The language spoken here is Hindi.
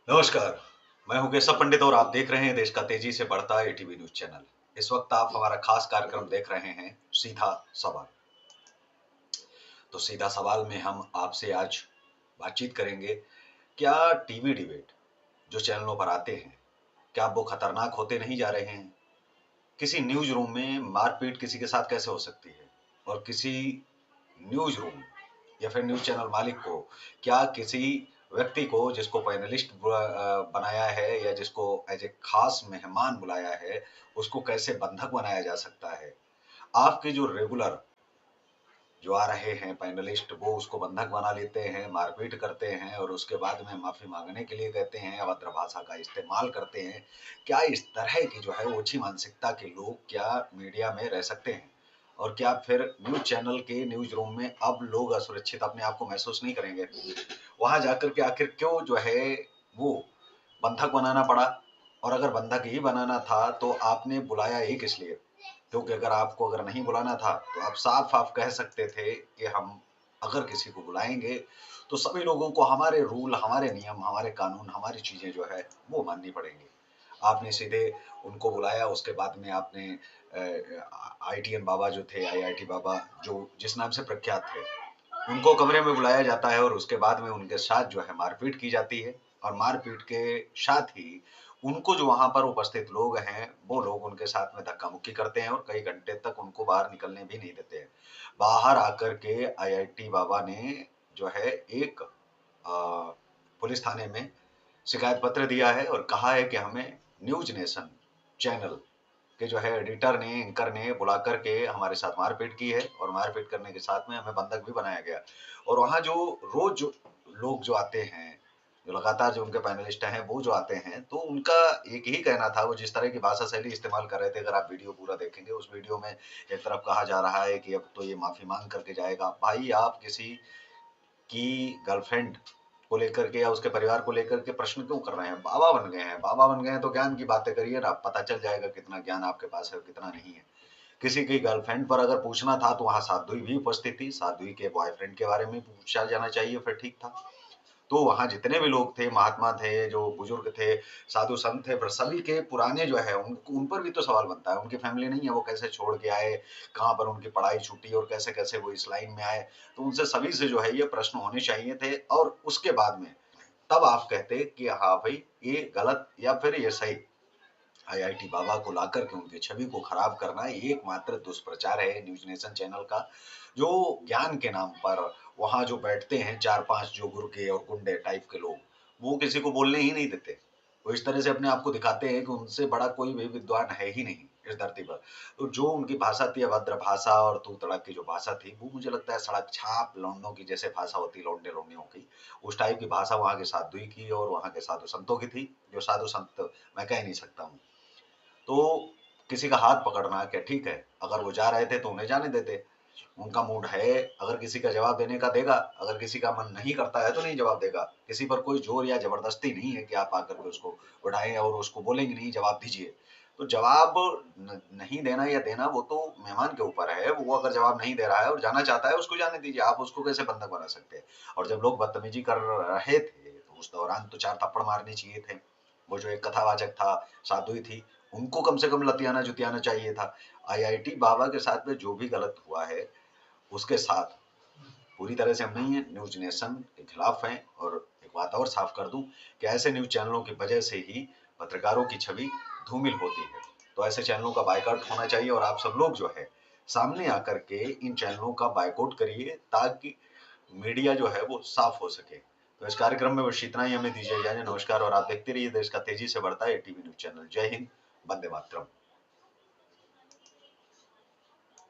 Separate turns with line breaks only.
नमस्कार। मैं हूं केशव पंडित और आप देख रहे हैं देश का तेजी से बढ़ता एटीवी न्यूज चैनल। इस वक्त आप हमारा खास कार्यक्रम देख रहे हैं सीधा सवाल। तो सीधा सवाल में हम आपसे आज बातचीत करेंगे। क्या टीवी डिबेट जो चैनलों पर आते हैं, क्या वो खतरनाक होते नहीं जा रहे हैं? किसी न्यूज रूम में मारपीट किसी के साथ कैसे हो सकती है? और किसी न्यूज रूम या फिर न्यूज चैनल मालिक को क्या किसी व्यक्ति को जिसको पैनलिस्ट बनाया है या जिसको एज ए खास मेहमान बुलाया है, उसको कैसे बंधक बनाया जा सकता है? आपके जो रेगुलर जो आ रहे हैं पैनलिस्ट, वो उसको बंधक बना लेते हैं, मारपीट करते हैं और उसके बाद में माफी मांगने के लिए कहते हैं, अभद्र भाषा का इस्तेमाल करते हैं। क्या इस तरह की जो है ओछी मानसिकता के लोग क्या मीडिया में रह सकते हैं? और क्या फिर न्यूज चैनल के न्यूज रूम में अब लोग असुरक्षित अपने आप को महसूस नहीं करेंगे? वहां जाकर के आखिर क्यों जो है वो बंधक बनाना पड़ा? और अगर बंधक ही बनाना था तो आपने बुलाया ही किस लिए? क्योंकि अगर नहीं बुलाना था तो आप साफ साफ कह सकते थे कि हम अगर किसी को बुलाएंगे तो सभी लोगों को हमारे रूल, हमारे नियम, हमारे कानून, हमारी चीजें जो है वो माननी पड़ेंगी। आपने सीधे उनको बुलाया, उसके बाद में आपने आईटीएन बाबा जो थे, आईआईटी बाबा जो जिस नाम से प्रख्यात थे, उनको कमरे में बुलाया जाता है और उसके बाद में उनके साथ जो है मारपीट की जाती है। और मारपीट के साथ ही उनको जो वहां पर उपस्थित लोग हैं वो लोग उनके साथ में धक्का मुक्की करते हैं और कई घंटे तक उनको बाहर निकलने भी नहीं देते हैं। बाहर आकर के आईआईटी बाबा ने जो है एक पुलिस थाने में शिकायत पत्र दिया है और कहा है कि हमें न्यूज नेशन चैनल के जो है एडिटर ने, एंकर ने बुला करके हमारे साथ मारपीट की है और मारपीट करने के साथ में हमें बंधक भी बनाया गया। और वहाँ जो रोज जो लोग जो आते हैं, जो लगातार जो उनके पैनलिस्ट हैं वो जो आते हैं, तो उनका एक ही कहना था, वो जिस तरह की भाषा शैली इस्तेमाल कर रहे थे, अगर आप वीडियो पूरा देखेंगे उस वीडियो में एक तरफ कहा जा रहा है कि अब तो ये माफी मांग करके जाएगा। भाई, आप किसी की गर्लफ्रेंड को लेकर के या उसके परिवार को लेकर के प्रश्न क्यों कर रहे हैं? बाबा बन गए हैं, बाबा बन गए हैं तो ज्ञान की बातें करिए ना, पता चल जाएगा कितना ज्ञान आपके पास है और कितना नहीं है। किसी की गर्लफ्रेंड पर अगर पूछना था तो वहां साध्वी भी उपस्थित थी, साध्वी के बॉयफ्रेंड के बारे में पूछा जाना चाहिए, फिर ठीक था। तो वहां जितने भी लोग थे, महात्मा थे, जो बुजुर्ग थे, साधु संत थे, पर सभी के पुराने जो है उन पर भी तो सवाल बनता है। उनकी फैमिली नहीं है, वो कैसे छोड़ के आए, कहाँ पर उनकी पढ़ाई छूटी और कैसे कैसे वो इस लाइन में आए? तो उनसे सभी से जो है ये प्रश्न होने चाहिए थे और उसके बाद में तब आप कहते कि हाँ भाई ये गलत या फिर ये सही। आईआईटी बाबा को लाकर के उनकी छवि को खराब करना एकमात्र दुष्प्रचार है न्यूज नेशन चैनल का, जो ज्ञान के नाम पर वहां जो बैठते हैं चार पांच जो गुर्गे और गुंडे टाइप के लोग, वो किसी को बोलने ही नहीं देते। वो इस तरह से अपने आप को दिखाते हैं कि उनसे बड़ा कोई भी विद्वान है ही नहीं इस धरती पर। तो जो उनकी भाषा थी, अभद्र भाषा और तू तड़क की जो भाषा थी, वो मुझे लगता है सड़क छाप लौंडों की जैसे भाषा होती, लौंडे लौंडियों की, उस टाइप की भाषा वहां के साधुई की और वहां के साधु संतों की थी। जो साधु संत मैं कह नहीं सकता हूँ। तो किसी का हाथ पकड़ना क्या ठीक है? अगर वो जा रहे थे तो उन्हें जाने देते। उनका मूड है, अगर किसी का जवाब देने का देगा, अगर किसी का मन नहीं करता है तो नहीं जवाब देगा। किसी पर कोई जोर या जबरदस्ती नहीं है कि आप आकर के उसको उठाएं और उसको बोलेंगे नहीं जवाब दीजिए। तो जवाब नहीं देना या देना वो तो मेहमान के ऊपर है। वो अगर जवाब नहीं दे रहा है और जाना चाहता है उसको जाने दीजिए, आप उसको कैसे बंधक बना सकते हैं? और जब लोग बदतमीजी कर रहे थे तो उस दौरान तो चार थप्पड़ मारने चाहिए थे। वो जो एक कथावाचक था, साध्वी थी, उनको कम से कम लतियाना जुतियाना चाहिए था। आईआईटी बाबा के साथ में जो भी गलत हुआ है उसके साथ पूरी तरह से हम नहीं है, न्यूज नेशन के खिलाफ हैं। और एक बात और साफ कर दूं कि ऐसे न्यूज चैनलों की वजह से ही पत्रकारों की छवि धूमिल होती है। तो ऐसे चैनलों का बायकॉट होना चाहिए और आप सब लोग जो है सामने आकर के इन चैनलों का बायकॉट करिए ताकि मीडिया जो है वो साफ हो सके। तो इस कार्यक्रम में बस इतना ही, हमें दीजिए इजाजत। नमस्कार और आप देखते रहिए देश का तेजी से बढ़ता है टीवी न्यूज चैनल। जय हिंद, वंदे मातरम।